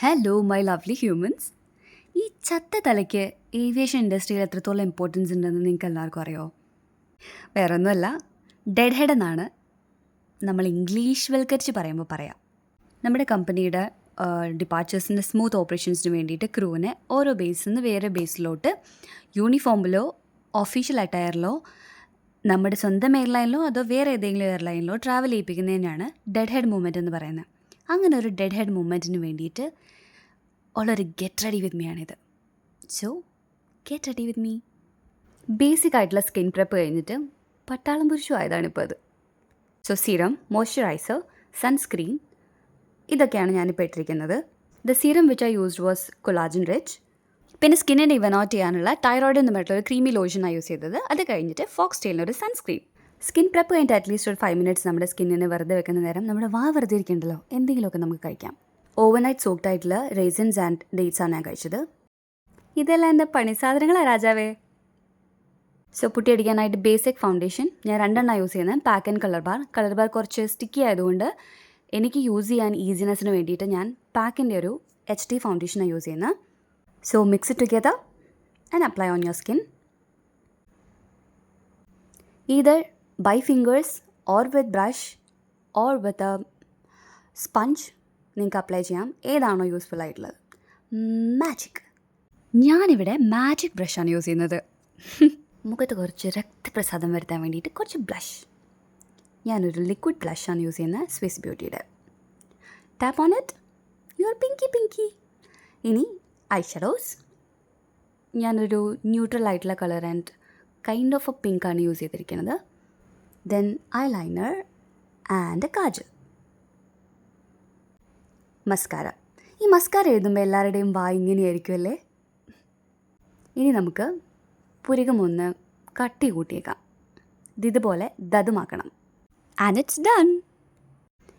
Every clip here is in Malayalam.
Hello my lovely humans. ഈ ചത്ത തലയ്ക്ക് ഏവിയേഷൻ ഇൻഡസ്ട്രിയിൽ എത്രത്തോളം ഇമ്പോർട്ടൻസ് ഉണ്ടെന്ന് നിങ്ങൾക്ക് എല്ലാവർക്കും അറിയോ? വേറെ ഒന്നുമല്ല, ഡെഡ് ഹെഡ് എന്നാണ് നമ്മൾ ഇംഗ്ലീഷ് വൽക്കരിച്ച് പറയുമ്പോൾ പറയാം. നമ്മുടെ കമ്പനിയുടെ ഡിപ്പാർച്ചേഴ്സിൻ്റെ സ്മൂത്ത് ഓപ്പറേഷൻസിന് വേണ്ടിയിട്ട് ക്രൂവിനെ ഓരോ ബേസിൽ നിന്ന് വേറെ ബേസിലോട്ട് യൂണിഫോമിലോ ഒഫീഷ്യൽ അറ്റയറിലോ നമ്മുടെ സ്വന്തം എയർലൈനിലോ അതോ വേറെ ഏതെങ്കിലും എയർലൈനിലോ ട്രാവൽ ചെയ്യിപ്പിക്കുന്നതിനാണ് ഡെഡ് ഹെഡ് മൂവ്മെൻറ്റ് എന്ന് പറയുന്നത്. അങ്ങനെ ഒരു ഡെഡ് ഹെഡ് മൂവ്മെൻറ്റിന് വേണ്ടിയിട്ട് ഉള്ളൊരു ഗെറ്റ് റെഡി വിത്ത് മീ ആണിത്. So get ready with me. Basic ആയിട്ടുള്ള സ്കിൻ പ്രെപ്പ് കഴിഞ്ഞിട്ട് പട്ടാളം പുരുഷം ആയതാണിപ്പോൾ അത്. സോ സീറം, മോയ്സ്ചറൈസർ, സൺസ്ക്രീൻ, ഇതൊക്കെയാണ് ഞാനിപ്പോൾ ഇട്ടിരിക്കുന്നത്. The serum which I used was collagen rich. പിന്നെ സ്കിന്നിനെ ഇവനോട്ട് ചെയ്യാനുള്ള തൈറോയിഡ് എന്ന് പറഞ്ഞിട്ടുള്ള ഒരു ക്രീമി ലോഷനാണ് യൂസ് ചെയ്തത്. അത് കഴിഞ്ഞിട്ട് ഫോക്സ് ടെയിലിൻ്റെ ഒരു സൺസ്ക്രീൻ. സ്കിൻ പ്രെപ്പ് കഴിഞ്ഞിട്ട് അറ്റ്ലീസ്റ്റ് ഒരു 5 minutes നമ്മുടെ സ്കിന്നിനെ വെറുതെ വെക്കുന്ന നേരം നമ്മുടെ വെറുതെ ഇരിക്കണ്ടല്ലോ, എന്തെങ്കിലുമൊക്കെ നമുക്ക് കഴിക്കാം. ഓവർനൈറ്റ് സോക്ഡ് ആയിട്ടുള്ള റേസിൻസ് ആൻഡ് ഡേറ്റ്സാണ് ഞാൻ കഴിച്ചത്. ഇതെല്ലാം എൻ്റെ പണി സാധനങ്ങളാണ് രാജാവേ. സോ പുട്ടി അടിക്കാനായിട്ട് ബേസിക് ഫൗണ്ടേഷൻ ഞാൻ 2 എണ്ണം യൂസ് ചെയ്യുന്നത്. പാക്ക് ആൻഡ് കളർ ബാർ കുറച്ച് സ്റ്റിക്കി ആയതുകൊണ്ട് എനിക്ക് യൂസ് ചെയ്യാൻ ഈസിനെസ്സിന് വേണ്ടിയിട്ട് ഞാൻ പാക്കിൻ്റെ ഒരു HD ഫൗണ്ടേഷനാണ് യൂസ് ചെയ്യുന്നത്. So mix it together and apply on your skin. Either by fingers or with brush or with a sponge നിങ്ങൾക്ക് അപ്ലൈ ചെയ്യാം. ഏതാണോ യൂസ്ഫുൾ ആയിട്ടുള്ളത്. മാജിക്. ഞാനിവിടെ മാജിക് ബ്രഷാണ് യൂസ് ചെയ്യുന്നത്. മുഖത്ത് കുറച്ച് രക്തപ്രസാദം വരുത്താൻ വേണ്ടിയിട്ട് കുറച്ച് ബ്ലഷ്. ഞാനൊരു ലിക്വിഡ് ബ്ലഷാണ് യൂസ് ചെയ്യുന്നത്, സ്വിസ് ബ്യൂട്ടിയുടെ. Tap on it, your pinky. ഇനി ഐ ഷാഡോസ്. ഞാനൊരു ന്യൂട്രൽ ആയിട്ടുള്ള colour and kind of a പിങ്കാണ് യൂസ് ചെയ്തിരിക്കുന്നത്. Then eyeliner and kajal. Mascara. ഈ മസ്കാര എഴുതുമ്പോൾ എല്ലാവരുടെയും ഇങ്ങനെയായിരിക്കും അല്ലേ? ഇനി നമുക്ക് പുരികം കട്ടി കൂട്ടിയേക്കാം. ഇതുപോലെ ദതുമാക്കണം. And it's done.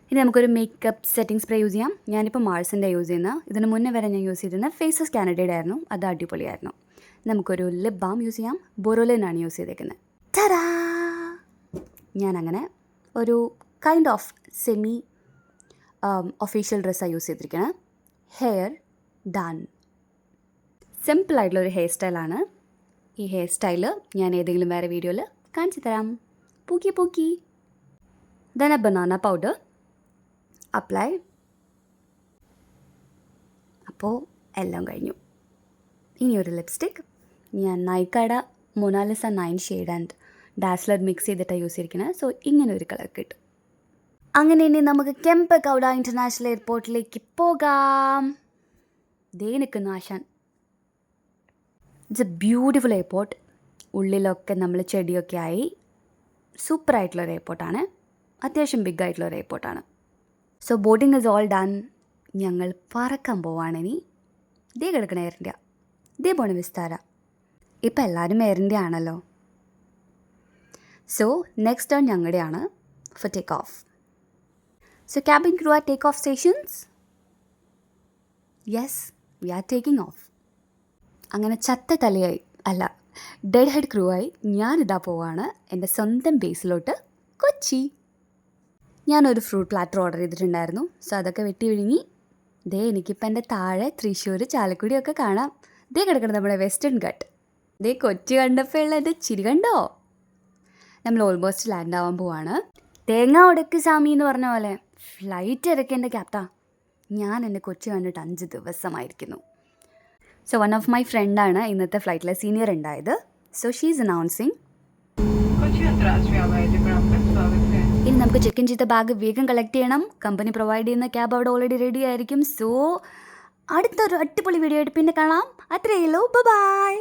ഇനി നമുക്കൊരു മേക്കപ്പ് സെറ്റിംഗ് സ്പ്രേ യൂസ് ചെയ്യാം. ഞാനിപ്പോൾ മാർസിൻ്റെ യൂസ് ചെയ്യുന്നത്. ഇതിന് മുന്നേ വരെ ഞാൻ യൂസ് ചെയ്തിരുന്നത് ഫേസസ് കാനഡയുടെ ആയിരുന്നു. അത് അടിപൊളിയായിരുന്നു. നമുക്കൊരു ലിപ് ബാം യൂസ് ചെയ്യാം. ബൊറോലിനാണ് യൂസ് ചെയ്തേക്കുന്നത്. തരാ! ഞാനങ്ങനെ ഒരു കൈൻഡ് ഓഫ് സെമി ഒഫീഷ്യൽ ഡ്രസ്സാണ് യൂസ് ചെയ്തിരിക്കുന്നത്. Hair done. സിമ്പിളായിട്ടുള്ളൊരു ഹെയർ സ്റ്റൈലാണ്. ഈ ഹെയർ സ്റ്റൈല് ഞാൻ ഏതെങ്കിലും വേറെ വീഡിയോയിൽ കാണിച്ചു തരാം. പൂക്കി. Then a banana powder apply. അപ്പോൾ എല്ലാം കഴിഞ്ഞു. ഇനി ഒരു ലിപ്സ്റ്റിക്. ഞാൻ നൈക്കയുടെ Monalisa 9 shade and dazzler mix ചെയ്തിട്ടാണ് യൂസ് ചെയ്തിരിക്കുന്നത്. സോ ഇങ്ങനെ ഒരു കളർ കിട്ടും. അങ്ങനെ ഇനി നമുക്ക് കെമ്പഗൌഡ ഇൻ്റർനാഷണൽ എയർപോർട്ടിലേക്ക് പോകാം. ദേ നിൽക്കുന്നു ആശാൻ. It's a beautiful airport. ഉള്ളിലൊക്കെ നമ്മൾ ചെടിയൊക്കെ ആയി സൂപ്പറായിട്ടുള്ളൊരു എയർപോർട്ടാണ്. അത്യാവശ്യം ബിഗ് ആയിട്ടുള്ളൊരു എയർപോർട്ടാണ്. So boarding is all done. ഞങ്ങൾ പറക്കാൻ പോവാണ് ഇനി. ദേ കിടക്കണ എയർ ഇന്ത്യ, ദേ പോണ വിസ്താര. ഇപ്പം എല്ലാവരും എയർ ഇന്ത്യ ആണല്ലോ. സോ നെക്സ്റ്റ് ടേൺ ഞങ്ങളുടെയാണ് for take off. So cabin crew are take off stations. Yes, we are taking off. അങ്ങനെ ചത്ത തലയായി അല്ല, ഡെഡ് ഹെഡ് ക്രൂ ആയി ഞാനിതാ പോവാണ് എൻ്റെ സ്വന്തം ബേസിലോട്ട്, കൊച്ചി. ഞാനൊരു ഫ്രൂട്ട് പ്ലാറ്റർ ഓർഡർ ചെയ്തിട്ടുണ്ടായിരുന്നു. സോ അതൊക്കെ വെട്ടി വിഴുങ്ങി. ദേ എനിക്കിപ്പോൾ എൻ്റെ താഴെ തൃശ്ശൂർ ചാലക്കുടിയൊക്കെ കാണാം. ദേ കിടക്കണം നമ്മുടെ വെസ്റ്റേൺ ഘട്ട്. ദേ കൊച്ചി കണ്ടപ്പോൾ ഉള്ള എൻ്റെ ചിരി കണ്ടോ? നമ്മൾ ഓൾമോസ്റ്റ് ലാൻഡ് ആവാൻ പോവാണ്. തേങ്ങ ഉടക്ക് സ്വാമി എന്ന് പറഞ്ഞ പോലെ ഫ്ലൈറ്റ് ഇറക്കി എൻ്റെ ക്യാപ്റ്റാ. ഞാൻ എൻ്റെ കൊച്ചി കണ്ടിട്ട് 5 ദിവസമായിരിക്കുന്നു. സോ വൺ ഓഫ് മൈ ഫ്രണ്ടാണ് ഇന്നത്തെ ഫ്ലൈറ്റിലെ സീനിയർ ഉണ്ടായത്. So she's announcing. ഇനി നമുക്ക് ചെക്ക് ഇൻ ചെയ്ത ബാഗ് വേഗം കളക്ട് ചെയ്യണം. കമ്പനി പ്രൊവൈഡ് ചെയ്യുന്ന ക്യാബ് അവിടെ ഓൾറെഡി റെഡി ആയിരിക്കും. സോ അടുത്തൊരു അടിപൊളി വീഡിയോ ആയിട്ട് പിന്നെ കാണാം. അത്രയേ ഉള്ളൂ. ബൈ.